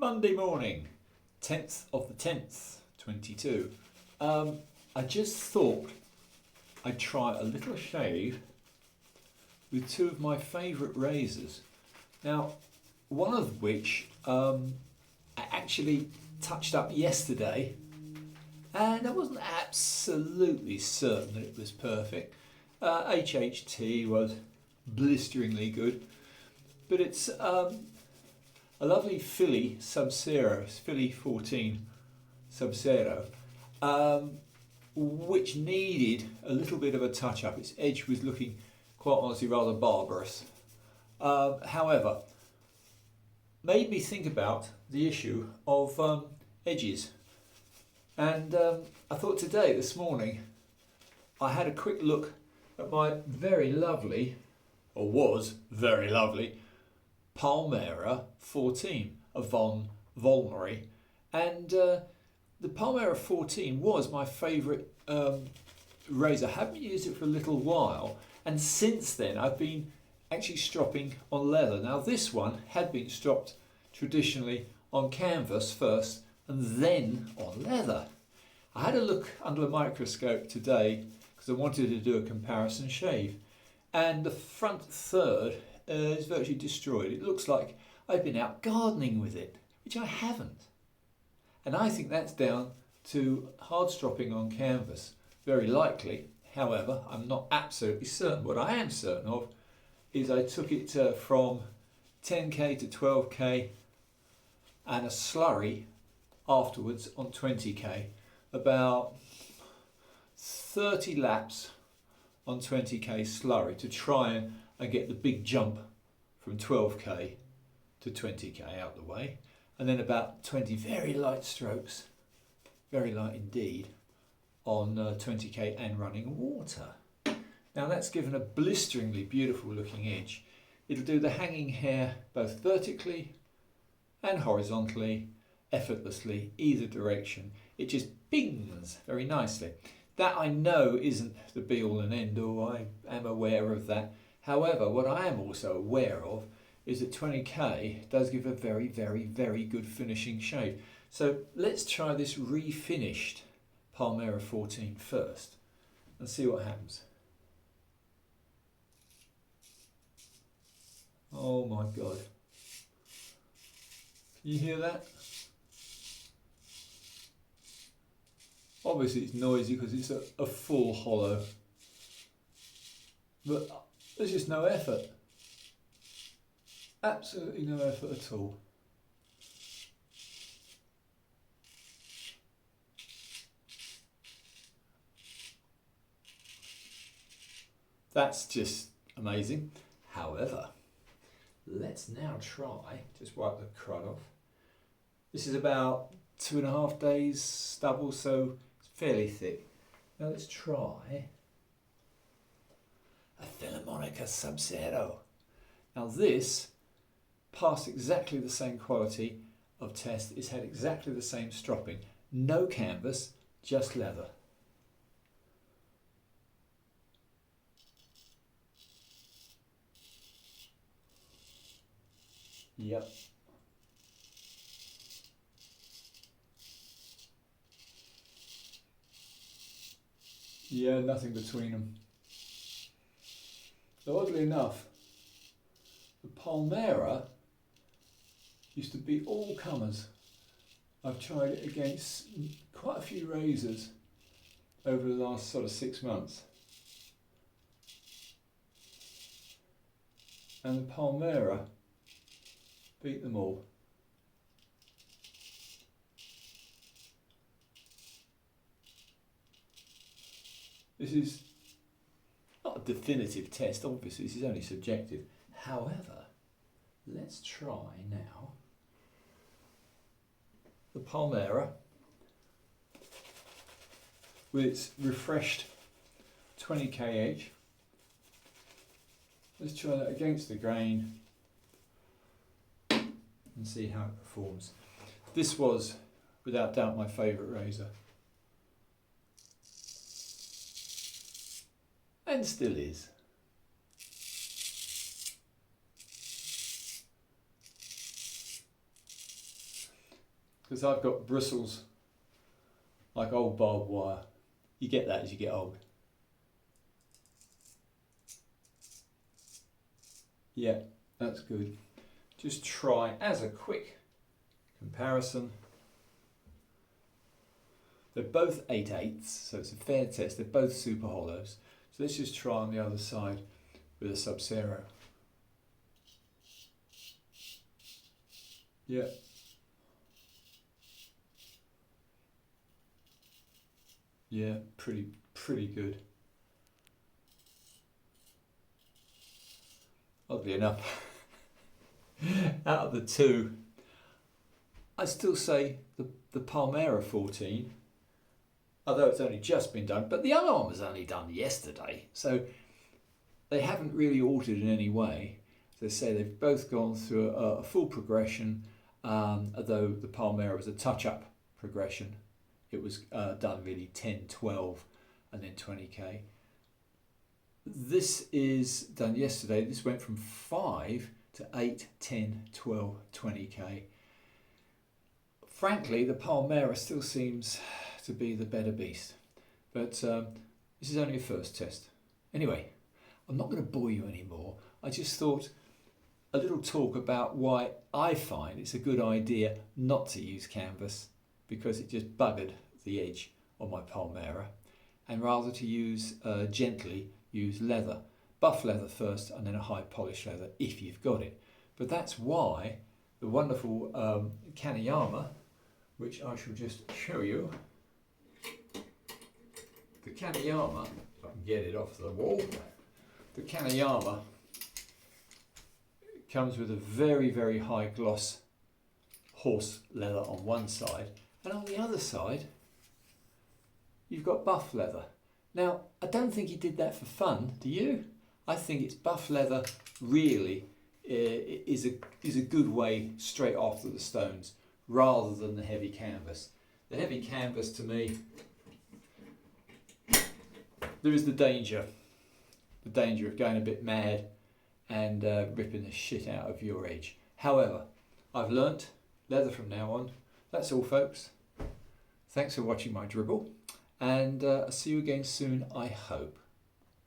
Monday morning, 10th of the 10th, 22. I just thought I'd try a little shave with two of my favourite razors. Now, one of which I actually touched up yesterday, and I wasn't absolutely certain that it was perfect. HHT was blisteringly good, but it's a lovely Philly Sub-Zero, Philly 14 Sub-Zero, which needed a little bit of a touch-up. Its edge was looking, quite honestly, rather barbarous. However, made me think about the issue of edges. And I thought this morning, I had a quick look at my very lovely, or was very lovely, Palmera 14, a Von Volnary. And the Palmera 14 was my favourite razor. I haven't used it for a little while, and since then I've been actually stropping on leather. Now this one had been stropped traditionally on canvas first and then on leather. I had a look under the microscope today because I wanted to do a comparison shave, and the front third is virtually destroyed. It looks like I've been out gardening with it, which I haven't. And I think that's down to hard stropping on canvas, very likely. However, I'm not absolutely certain. What I am certain of is I took it from 10k to 12k and a slurry afterwards on 20k, about 30 laps on 20k slurry to try and get the big jump from 12k to 20k out the way, and then about 20 very light strokes, very light indeed, on 20k and running water. Now that's given a blisteringly beautiful looking edge. It'll do the hanging hair both vertically and horizontally, effortlessly, either direction. It just bings very nicely. That I know isn't the be all and end all, I am aware of that. However, what I am also aware of is that 20k does give a very, very, very good finishing shave. So let's try this refinished Palmera 14 first and see what happens. Oh my God. Can you hear that? Obviously it's noisy because it's a full hollow, but there's just no effort. Absolutely no effort at all. That's just amazing. However, let's now try, just wipe the crud off. This is about 2.5 days stubble, so it's fairly thick. Now let's try a Philharmonica Sub-Zero. Now this passed exactly the same quality of test. It's had exactly the same stropping. No canvas, just leather. Yep. Yeah, nothing between them. So oddly enough, the Palmera used to be all comers. I've tried it against quite a few razors over the last sort of 6 months. And the Palmera beat them all. This is not a definitive test, obviously, this is only subjective. However, let's try now the Palmera with its refreshed 20k edge. Let's try that against the grain and see how it performs. This was, without doubt, my favourite razor. And still is. because I've got bristles like old barbed wire. You get that as you get old. Yeah, that's good. Just try as a quick comparison. They're both 8/8, so it's a fair test. They're both super hollows. So let's just try on the other side with a Sub-Zero. Yeah. Yeah, pretty good. Oddly enough, out of the two, I still say the Palmera 14, although it's only just been done, but the other one was only done yesterday, so they haven't really altered in any way. As I say, they've both gone through a full progression, although the Palmera was a touch-up progression. It was done really 10, 12, and then 20k. This is done yesterday. This went from 5 to 8, 10, 12, 20k. Frankly, the Palmera still seems to be the better beast, but this is only a first test. Anyway, I'm not going to bore you anymore. I just thought a little talk about why I find it's a good idea not to use canvas, because it just buggered the edge on my Palmera, and rather to use gently use leather, buff leather first and then a high polish leather if you've got it. But that's why the wonderful Kaneyama, which I shall just show you, the Kaneyama, if I can get it off the wall, the Kaneyama comes with a very high gloss horse leather on one side, and on the other side you've got buff leather. Now, I don't think he did that for fun, do you? I think it's buff leather really is a good way straight after the stones, rather than the heavy canvas. The heavy canvas, to me, there is the danger of going a bit mad and ripping the shit out of your edge. However, I've learnt leather from now on. That's all, folks. Thanks for watching my dribble, and I'll see you again soon, I hope.